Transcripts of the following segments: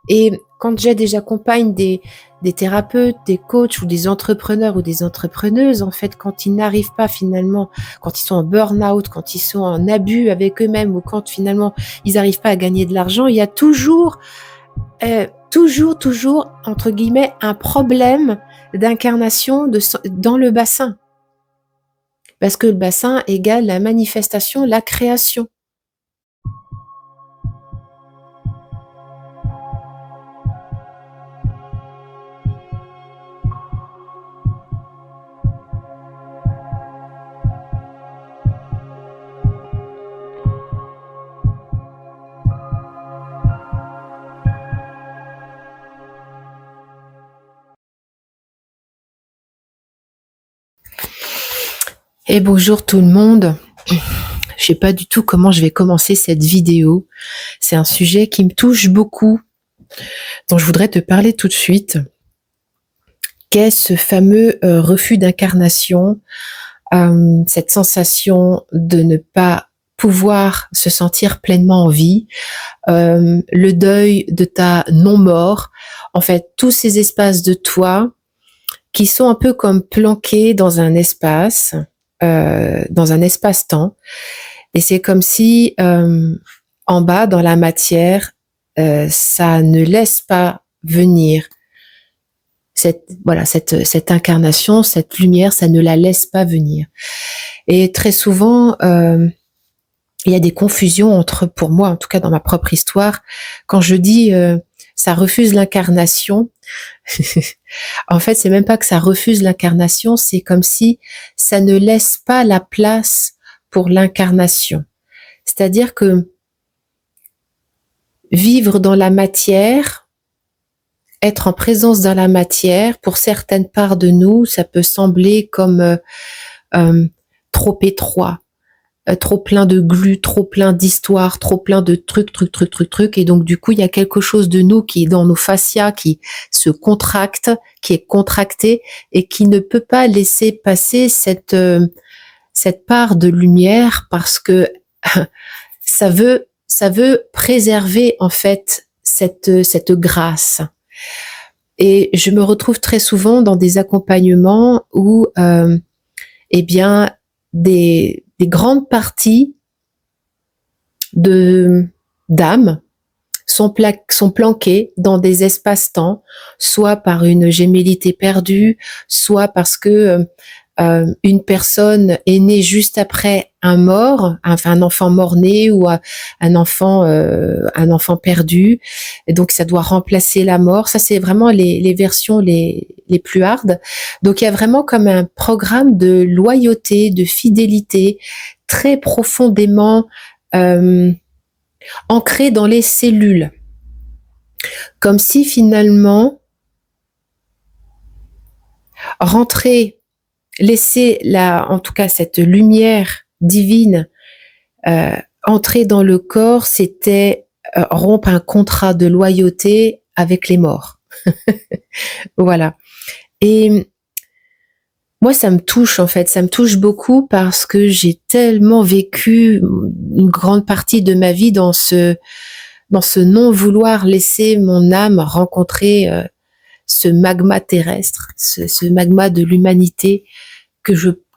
Et quand j'accompagne des thérapeutes, des coachs ou des entrepreneurs ou des entrepreneuses, en fait, quand ils n'arrivent pas finalement, quand ils sont en burn-out, quand ils sont en abus avec eux-mêmes ou quand finalement ils n'arrivent pas à gagner de l'argent, il y a toujours, entre guillemets, un problème d'incarnation dans le bassin. Parce que le bassin égale la manifestation, la création. Et bonjour tout le monde. Je sais pas du tout comment je vais commencer cette vidéo. C'est un sujet qui me touche beaucoup, dont je voudrais te parler tout de suite. Qu'est ce fameux refus d'incarnation, cette sensation de ne pas pouvoir se sentir pleinement en vie, le deuil de ta non-mort, en fait, tous ces espaces de toi qui sont un peu comme planqués dans un espace-temps. Et c'est comme si en bas, dans la matière, ça ne laisse pas venir cette incarnation, cette lumière, ça ne la laisse pas venir. Et très souvent, il y a des confusions pour moi, en tout cas dans ma propre histoire, quand je dis ça refuse l'incarnation. En fait, c'est même pas que ça refuse l'incarnation, c'est comme si ça ne laisse pas la place pour l'incarnation. C'est-à-dire que vivre dans la matière, être en présence dans la matière, pour certaines parts de nous, ça peut sembler comme trop étroit, trop plein de glu, trop plein d'histoires, trop plein de trucs. Et donc, du coup, il y a quelque chose de nous qui est dans nos fascias, qui se contracte, qui est contracté et qui ne peut pas laisser passer cette part de lumière parce que ça veut préserver, en fait, cette grâce. Et je me retrouve très souvent dans des accompagnements où, eh bien, des grandes parties d'âmes sont planquées dans des espaces-temps, soit par une gémellité perdue, soit parce que une personne est née juste après un enfant mort-né ou un enfant perdu, et donc ça doit remplacer la mort. Ça, c'est vraiment les versions les plus hardes. Donc il y a vraiment comme un programme de loyauté, de fidélité très profondément ancré dans les cellules, comme si finalement laisser en tout cas cette lumière divine entrer dans le corps, c'était rompre un contrat de loyauté avec les morts. Voilà. Et moi, ça me touche, en fait, ça me touche beaucoup parce que j'ai tellement vécu une grande partie de ma vie dans ce non-vouloir laisser mon âme rencontrer ce magma terrestre, ce magma de l'humanité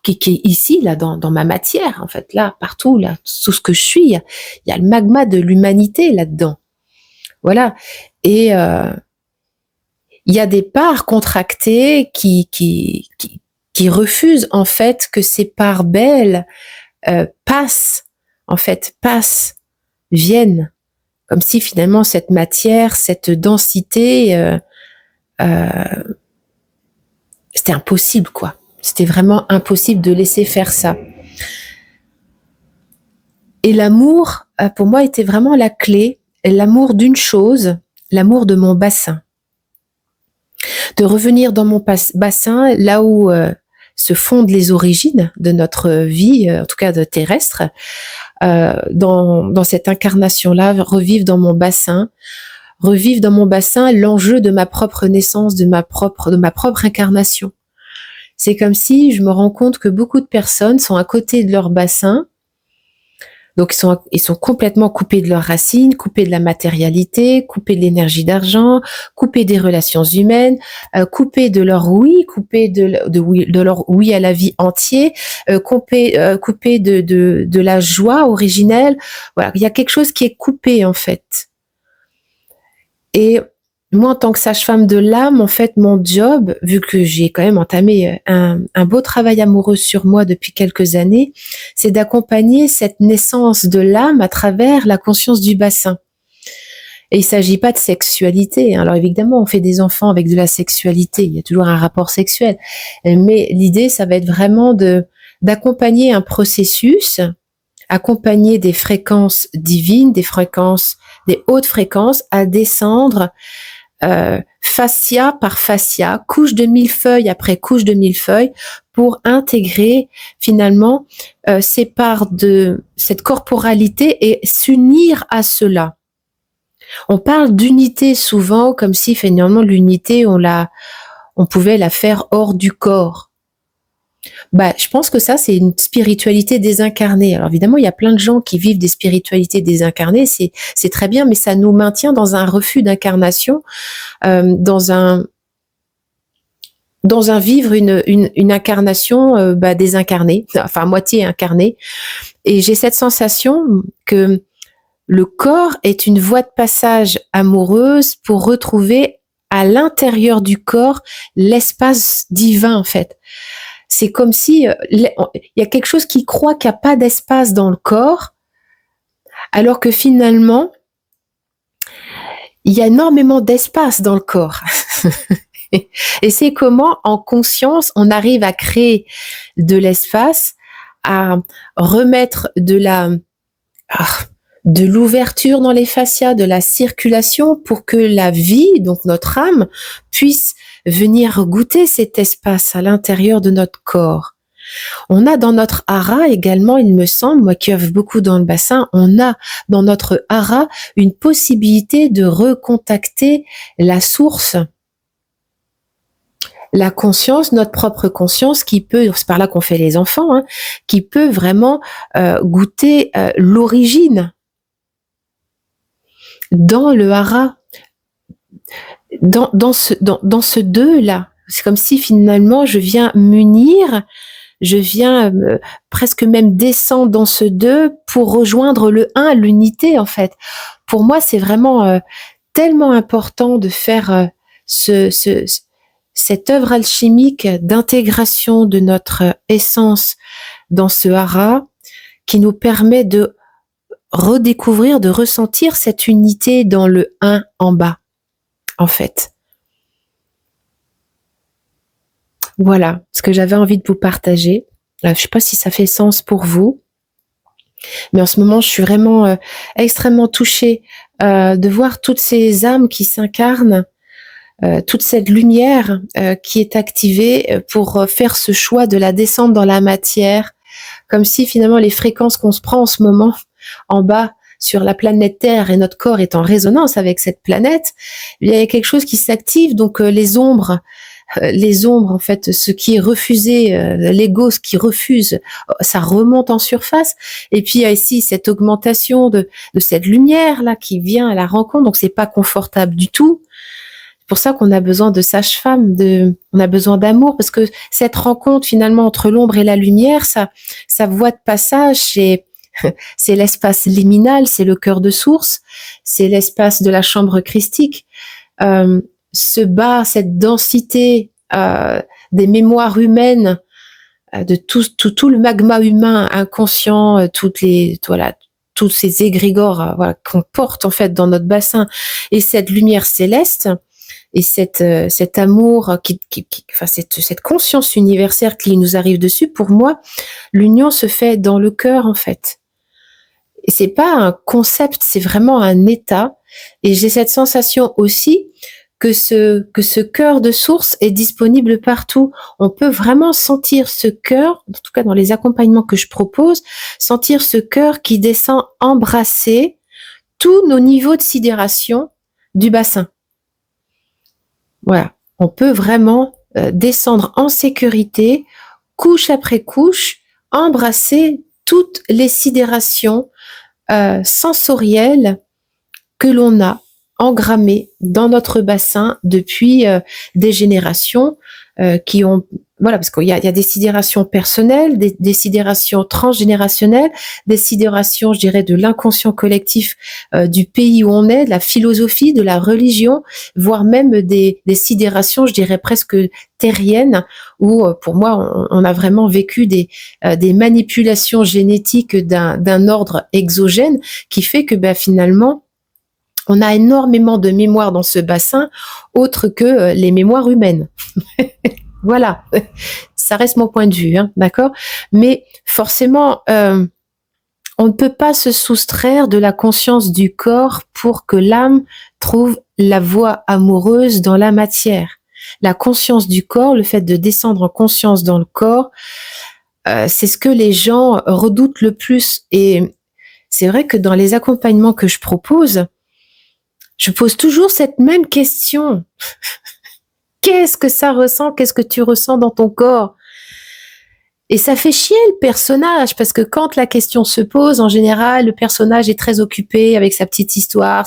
qui est ici, là, dans ma matière, en fait, là, partout, là, tout ce que je suis, il y a le magma de l'humanité là-dedans. Voilà. Et il y a des parts contractées qui refusent, en fait, que ces parts belles viennent, comme si finalement cette matière, cette densité, c'était impossible, quoi. C'était vraiment impossible de laisser faire ça. Et l'amour, pour moi, était vraiment la clé. L'amour d'une chose, l'amour de mon bassin. De revenir dans mon bassin, là où se fondent les origines de notre vie, en tout cas de terrestre, dans cette incarnation-là, revivre dans mon bassin l'enjeu de ma propre naissance, de ma propre incarnation. C'est comme si je me rends compte que beaucoup de personnes sont à côté de leur bassin, Donc ils sont complètement coupés de leurs racines, coupés de la matérialité, coupés de l'énergie d'argent, coupés des relations humaines, coupés de leur oui, coupés de leur oui à la vie entier, coupés de la joie originelle. Voilà, il y a quelque chose qui est coupé en fait. Et moi, en tant que sage-femme de l'âme, en fait, mon job, vu que j'ai quand même entamé un beau travail amoureux sur moi depuis quelques années, c'est d'accompagner cette naissance de l'âme à travers la conscience du bassin. Et il s'agit pas de sexualité. Alors évidemment, on fait des enfants avec de la sexualité. Il y a toujours un rapport sexuel. Mais l'idée, ça va être vraiment d'accompagner un processus, accompagner des fréquences divines, des hautes fréquences à descendre fascia par fascia, couche de millefeuille après couche de millefeuille, pour intégrer finalement ces parts de cette corporalité et s'unir à cela. On parle d'unité souvent comme si finalement l'unité on pouvait la faire hors du corps. Je pense que ça, c'est une spiritualité désincarnée. Alors évidemment, il y a plein de gens qui vivent des spiritualités désincarnées, c'est très bien, mais ça nous maintient dans un refus d'incarnation, dans un vivre une incarnation désincarnée, enfin moitié incarnée. Et j'ai cette sensation que le corps est une voie de passage amoureuse pour retrouver à l'intérieur du corps l'espace divin en fait. C'est comme si il y a quelque chose qui croit qu'il n'y a pas d'espace dans le corps, alors que finalement, il y a énormément d'espace dans le corps. Et c'est comment, en conscience, on arrive à créer de l'espace, à remettre de l'ouverture dans les fascias, de la circulation pour que la vie, donc notre âme, puisse venir goûter cet espace à l'intérieur de notre corps. On a dans notre hara également, il me semble, moi qui œuvre beaucoup dans le bassin, on a dans notre hara une possibilité de recontacter la source, la conscience, notre propre conscience qui peut, c'est par là qu'on fait les enfants, qui peut vraiment goûter l'origine dans le hara. Dans ce deux-là, c'est comme si finalement je viens m'unir, je viens presque même descendre dans ce deux pour rejoindre le un, l'unité en fait. Pour moi, c'est vraiment tellement important de faire cette œuvre alchimique d'intégration de notre essence dans ce hara qui nous permet de redécouvrir, de ressentir cette unité dans le un en bas. En fait. Voilà ce que j'avais envie de vous partager. Je ne sais pas si ça fait sens pour vous, mais en ce moment, je suis vraiment extrêmement touchée de voir toutes ces âmes qui s'incarnent, toute cette lumière qui est activée pour faire ce choix de la descente dans la matière, comme si finalement les fréquences qu'on se prend en ce moment en bas sur la planète Terre et notre corps est en résonance avec cette planète, il y a quelque chose qui s'active, donc les ombres en fait, ce qui est refusé, l'ego, ce qui refuse, ça remonte en surface, et puis il y a ici cette augmentation de cette lumière là qui vient à la rencontre, donc c'est pas confortable du tout. C'est pour ça qu'on a besoin de sage-femme, on a besoin d'amour, parce que cette rencontre finalement entre l'ombre et la lumière, sa voie de passage, c'est l'espace liminal, c'est le cœur de source, c'est l'espace de la chambre christique. Cette densité des mémoires humaines, de tout le magma humain inconscient, tous ces égrégores qu'on porte en fait dans notre bassin, et cette lumière céleste et cet amour cette conscience universelle qui nous arrive dessus. Pour moi, l'union se fait dans le cœur en fait. Et c'est pas un concept, c'est vraiment un état. Et j'ai cette sensation aussi que ce cœur de source est disponible partout. On peut vraiment sentir ce cœur, en tout cas dans les accompagnements que je propose, sentir ce cœur qui descend embrasser tous nos niveaux de sidération du bassin. Voilà. On peut vraiment descendre en sécurité, couche après couche, embrasser toutes les sidérations sensorielles que l'on a engrammées dans notre bassin depuis des générations qui ont voilà, parce qu'il y a des sidérations personnelles, des sidérations transgénérationnelles, des sidérations, je dirais, de l'inconscient collectif du pays où on est, de la philosophie, de la religion, voire même des sidérations, je dirais, presque terriennes, où, pour moi, on a vraiment vécu des manipulations génétiques d'un ordre exogène qui fait que finalement, on a énormément de mémoire dans ce bassin, autre que les mémoires humaines. Voilà, ça reste mon point de vue, hein, d'accord. Mais forcément, on ne peut pas se soustraire de la conscience du corps pour que l'âme trouve la voie amoureuse dans la matière. La conscience du corps, le fait de descendre en conscience dans le corps, c'est ce que les gens redoutent le plus. Et c'est vrai que dans les accompagnements que je pose toujours cette même question. Qu'est-ce que ça ressent? Qu'est-ce que tu ressens dans ton corps? Et ça fait chier le personnage, parce que quand la question se pose, en général, le personnage est très occupé avec sa petite histoire,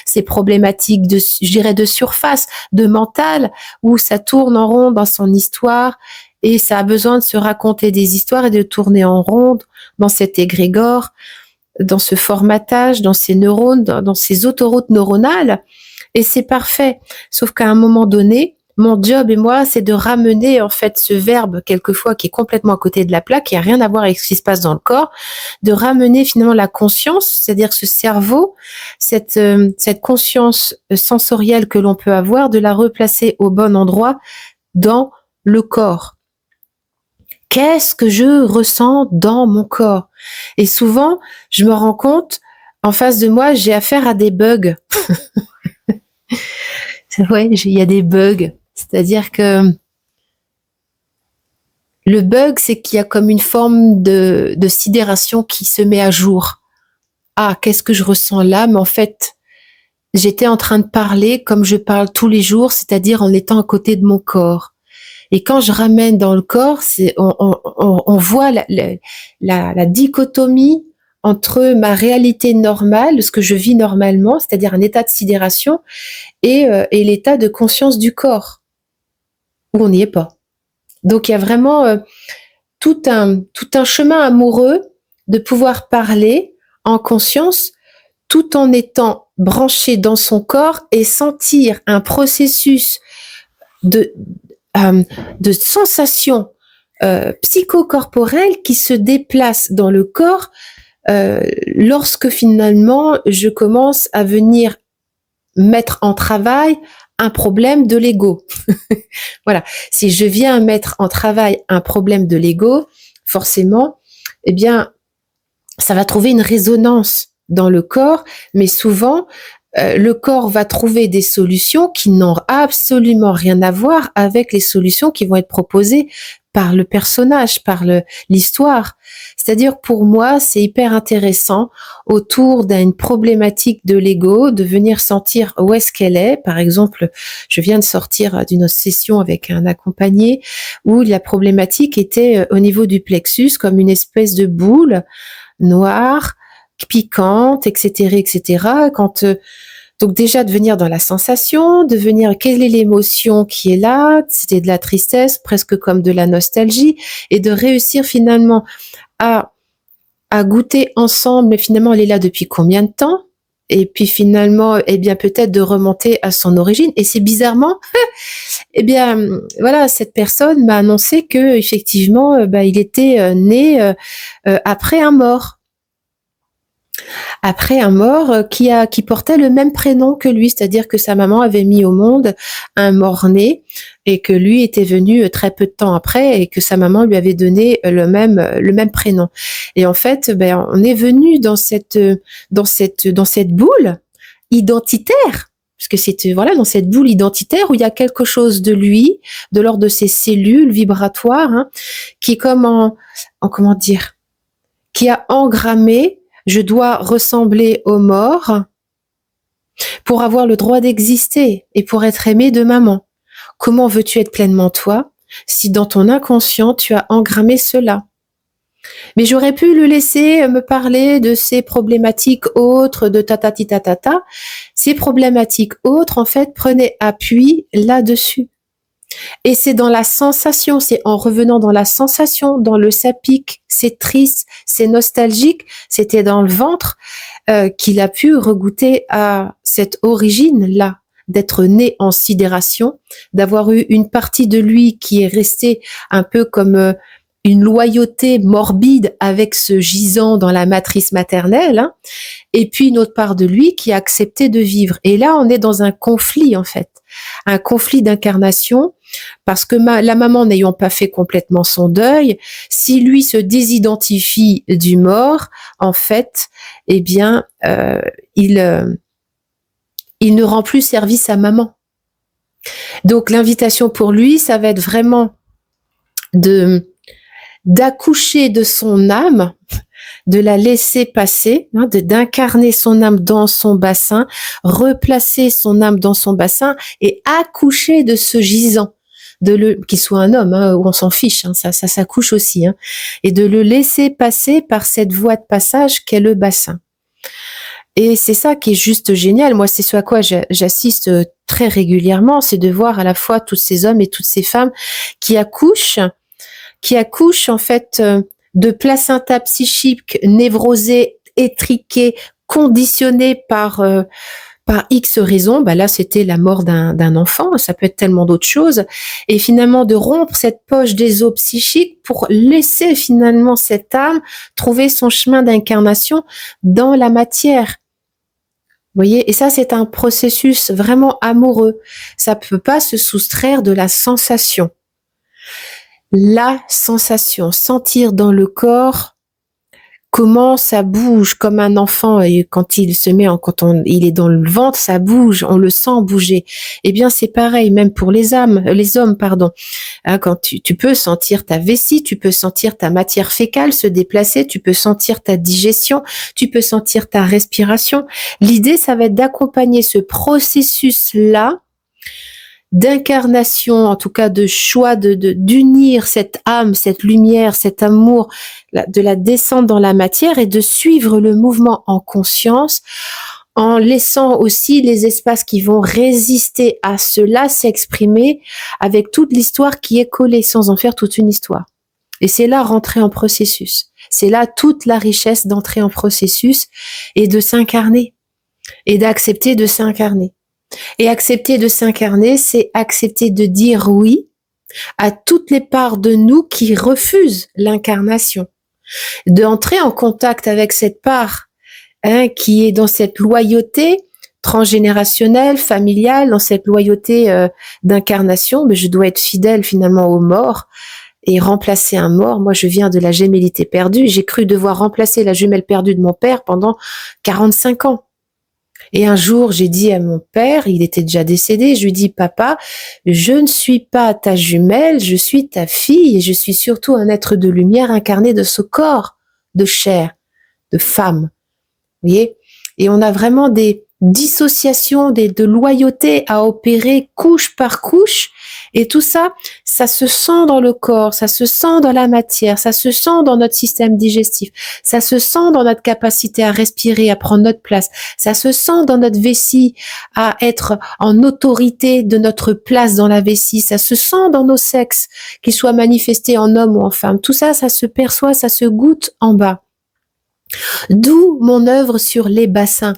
ses problématiques je dirais, de surface, de mental, où ça tourne en rond dans son histoire, et ça a besoin de se raconter des histoires et de tourner en rond dans cet égrégore, dans ce formatage, dans ces neurones, dans ces autoroutes neuronales, et c'est parfait. Sauf qu'à un moment donné, mon job et moi, c'est de ramener en fait ce verbe quelquefois qui est complètement à côté de la plaque, qui a rien à voir avec ce qui se passe dans le corps, de ramener finalement la conscience, c'est-à-dire ce cerveau, cette conscience sensorielle que l'on peut avoir, de la replacer au bon endroit dans le corps. Qu'est-ce que je ressens dans mon corps? Et souvent, je me rends compte, en face de moi, j'ai affaire à des bugs. Ouais, il y a des bugs. C'est-à-dire que le bug, c'est qu'il y a comme une forme de sidération qui se met à jour. Ah, qu'est-ce que je ressens là? Mais en fait, j'étais en train de parler comme je parle tous les jours, c'est-à-dire en étant à côté de mon corps. Et quand je ramène dans le corps, on voit la dichotomie entre ma réalité normale, ce que je vis normalement, c'est-à-dire un état de sidération, et l'état de conscience du corps, où on n'y est pas. Donc il y a vraiment tout un chemin amoureux de pouvoir parler en conscience tout en étant branché dans son corps et sentir un processus de sensation psychocorporelle qui se déplace dans le corps lorsque finalement je commence à venir mettre en travail un problème de l'ego. Voilà. Si je viens mettre en travail un problème de l'ego, forcément, eh bien, ça va trouver une résonance dans le corps, mais souvent, le corps va trouver des solutions qui n'ont absolument rien à voir avec les solutions qui vont être proposées par le personnage, par l'histoire. C'est-à-dire, pour moi, c'est hyper intéressant autour d'une problématique de l'ego, de venir sentir où est-ce qu'elle est. Par exemple, je viens de sortir d'une session avec un accompagné où la problématique était au niveau du plexus, comme une espèce de boule noire, piquante, etc., etc. Donc déjà de venir dans la sensation, de venir quelle est l'émotion qui est là, c'était de la tristesse, presque comme de la nostalgie, et de réussir finalement à goûter ensemble, mais finalement elle est là depuis combien de temps? Et puis finalement, eh bien peut-être de remonter à son origine. Et c'est bizarrement, eh bien voilà, cette personne m'a annoncé que effectivement, il était né après un mort. Après un mort qui portait le même prénom que lui, c'est-à-dire que sa maman avait mis au monde un mort-né et que lui était venu très peu de temps après et que sa maman lui avait donné le même prénom. Et en fait, on est venu dans cette boule identitaire, parce que c'est dans cette boule identitaire où il y a quelque chose de lui, de l'ordre de ses cellules vibratoires, hein, qui est comme comment dire, qui a engrammé. Je dois ressembler aux morts pour avoir le droit d'exister et pour être aimé de maman. Comment veux-tu être pleinement toi si dans ton inconscient tu as engrammé cela? Mais j'aurais pu le laisser me parler de ses problématiques autres, de tatati tatata. Ces problématiques autres, en fait, prenaient appui là-dessus. Et c'est dans la sensation, c'est en revenant dans la sensation, dans le ça pique, c'est triste, c'est nostalgique, c'était dans le ventre, qu'il a pu regoûter à cette origine-là, d'être né en sidération, d'avoir eu une partie de lui qui est restée un peu comme une loyauté morbide avec ce gisant dans la matrice maternelle, hein, et puis une autre part de lui qui a accepté de vivre. Et là, on est dans un conflit, en fait, un conflit d'incarnation, parce que la maman n'ayant pas fait complètement son deuil, si lui se désidentifie du mort, en fait, eh bien, il ne rend plus service à maman. Donc l'invitation pour lui, ça va être vraiment d'accoucher de son âme, de la laisser passer, hein, d'incarner son âme dans son bassin, replacer son âme dans son bassin et accoucher de ce gisant, qu'il soit un homme, hein, ou on s'en fiche, hein, ça s'accouche aussi, hein, et de le laisser passer par cette voie de passage qu'est le bassin. Et c'est ça qui est juste génial. Moi, c'est ce à quoi j'assiste très régulièrement, c'est de voir à la fois tous ces hommes et toutes ces femmes qui accouchent en fait de placenta psychiques névrosés, étriqués, conditionnés par X raisons. Bah là, c'était la mort d'un enfant. Ça peut être tellement d'autres choses. Et finalement, de rompre cette poche des os psychiques pour laisser finalement cette âme trouver son chemin d'incarnation dans la matière. Vous voyez, et ça, c'est un processus vraiment amoureux. Ça peut pas se soustraire de la sensation. La sensation, sentir dans le corps comment ça bouge comme un enfant, et quand il se met il est dans le ventre, ça bouge, on le sent bouger. Eh bien, c'est pareil, même pour les hommes, pardon. Hein, quand tu peux sentir ta vessie, tu peux sentir ta matière fécale se déplacer, tu peux sentir ta digestion, tu peux sentir ta respiration. L'idée, ça va être d'accompagner ce processus-là d'incarnation, en tout cas de choix d'unir cette âme, cette lumière, cet amour, de la descendre dans la matière et de suivre le mouvement en conscience, en laissant aussi les espaces qui vont résister à cela s'exprimer avec toute l'histoire qui est collée, sans en faire toute une histoire. Et c'est là rentrer en processus. C'est là toute la richesse d'entrer en processus et de s'incarner et d'accepter de s'incarner. Et accepter de s'incarner, c'est accepter de dire oui à toutes les parts de nous qui refusent l'incarnation. D'entrer en contact avec cette part, hein, qui est dans cette loyauté transgénérationnelle, familiale, dans cette loyauté d'incarnation. Mais je dois être fidèle finalement aux morts et remplacer un mort. Moi, je viens de la gémellité perdue. J'ai cru devoir remplacer la jumelle perdue de mon père pendant 45 ans. Et un jour, j'ai dit à mon père, il était déjà décédé, je lui dis, papa, je ne suis pas ta jumelle, je suis ta fille et je suis surtout un être de lumière incarné de ce corps de chair, de femme. Vous voyez? Et on a vraiment des dissociations, de loyauté à opérer couche par couche. Et tout ça, ça se sent dans le corps, ça se sent dans la matière, ça se sent dans notre système digestif, ça se sent dans notre capacité à respirer, à prendre notre place, ça se sent dans notre vessie, à être en autorité de notre place dans la vessie, ça se sent dans nos sexes, qu'ils soient manifestés en homme ou en femme. Tout ça, ça se perçoit, ça se goûte en bas. D'où mon œuvre sur les bassins.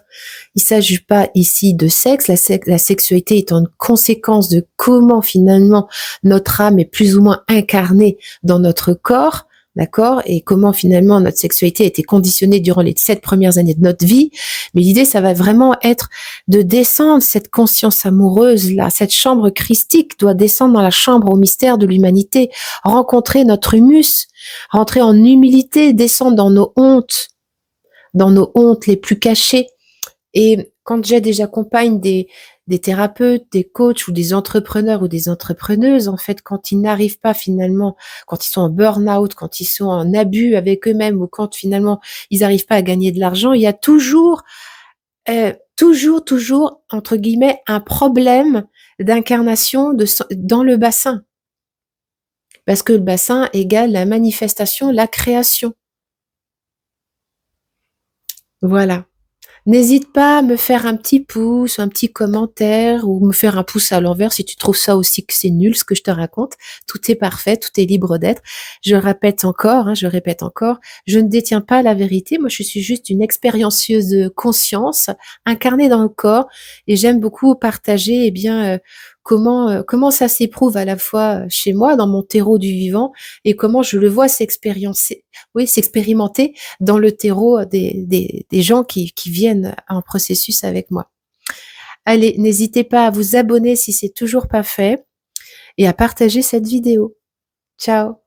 Il ne s'agit pas ici de sexe, la sexualité étant une conséquence de comment finalement notre âme est plus ou moins incarnée dans notre corps, d'accord, et comment finalement notre sexualité a été conditionnée durant les 7 premières années de notre vie. Mais l'idée, ça va vraiment être de descendre cette conscience amoureuse là, cette chambre christique doit descendre dans la chambre au mystère de l'humanité, rencontrer notre humus, rentrer en humilité, descendre dans nos hontes les plus cachées. Et quand j'accompagne des thérapeutes, des coachs ou des entrepreneurs ou des entrepreneuses, en fait, quand ils n'arrivent pas finalement, quand ils sont en burn-out, quand ils sont en abus avec eux-mêmes ou quand finalement ils n'arrivent pas à gagner de l'argent, il y a toujours, entre guillemets, un problème d'incarnation dans le bassin. Parce que le bassin égale la manifestation, la création. Voilà. N'hésite pas à me faire un petit pouce, un petit commentaire ou me faire un pouce à l'envers si tu trouves ça aussi que c'est nul ce que je te raconte. Tout est parfait, tout est libre d'être. Je répète encore, je répète encore, je ne détiens pas la vérité. Moi, je suis juste une expériencieuse de conscience incarnée dans le corps et j'aime beaucoup partager, comment ça s'éprouve à la fois chez moi, dans mon terreau du vivant, et comment je le vois s'expérimenter dans le terreau des gens qui viennent en processus avec moi. Allez, n'hésitez pas à vous abonner si c'est toujours pas fait et à partager cette vidéo. Ciao.